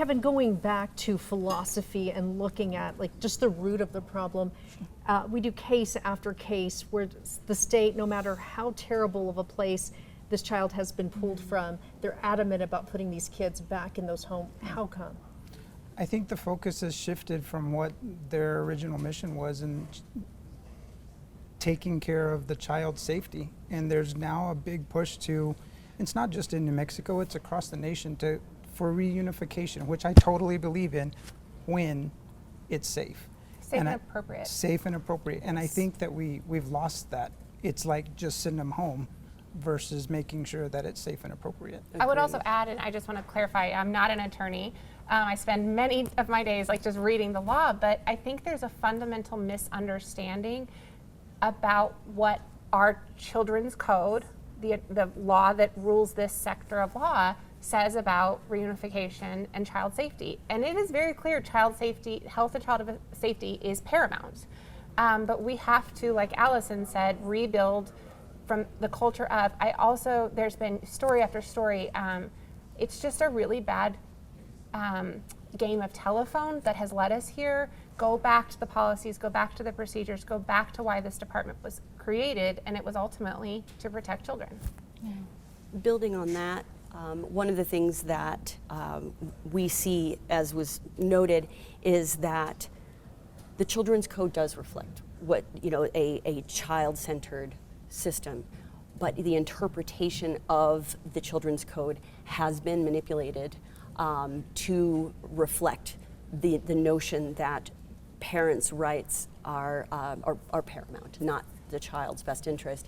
Kevin, going back to philosophy and looking at like just the root of the problem, we do case after case where the state, no matter how terrible of a place this child has been pulled from, they're adamant about putting these kids back in those homes. How come? I think the focus has shifted from what their original mission was in taking care of the child's safety. And there's now a big push to, it's not just in New Mexico, it's across the nation for reunification, which I totally believe in when it's safe. Safe and appropriate. Safe and appropriate. And I think that we've lost that. It's like just sending them home versus making sure that it's safe and appropriate. I would also add, and I just want to clarify, I'm not an attorney. I spend many of my days like just reading the law, but I think there's a fundamental misunderstanding about what our children's code, the law that rules this sector of law, says about reunification and child safety. And it is very clear child safety, health and child safety is paramount. But we have to, like Allison said, rebuild from the culture of, there's been story after story, it's just a really bad game of telephone that has led us here. Go back to the policies, go back to the procedures, go back to why this department was created, and it was ultimately to protect children. Yeah. Building on that, one of the things that we see, as was noted, is that the Children's Code does reflect what, a child-centered system, but the interpretation of the Children's Code has been manipulated to reflect the notion that parents' rights are paramount, not the child's best interest.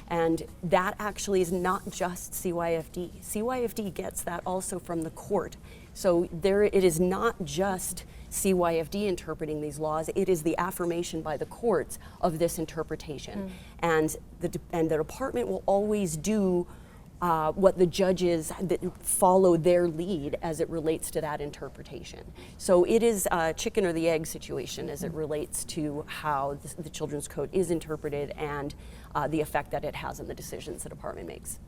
And that actually is not just CYFD. CYFD gets that also from the court. So it is not just CYFD interpreting these laws, it is the affirmation by the courts of this interpretation. And the department will always do what the judges that follow their lead as it relates to that interpretation. So it is a chicken or the egg situation as it relates to how the Children's Code is interpreted and the effect that it has on the decisions the department makes.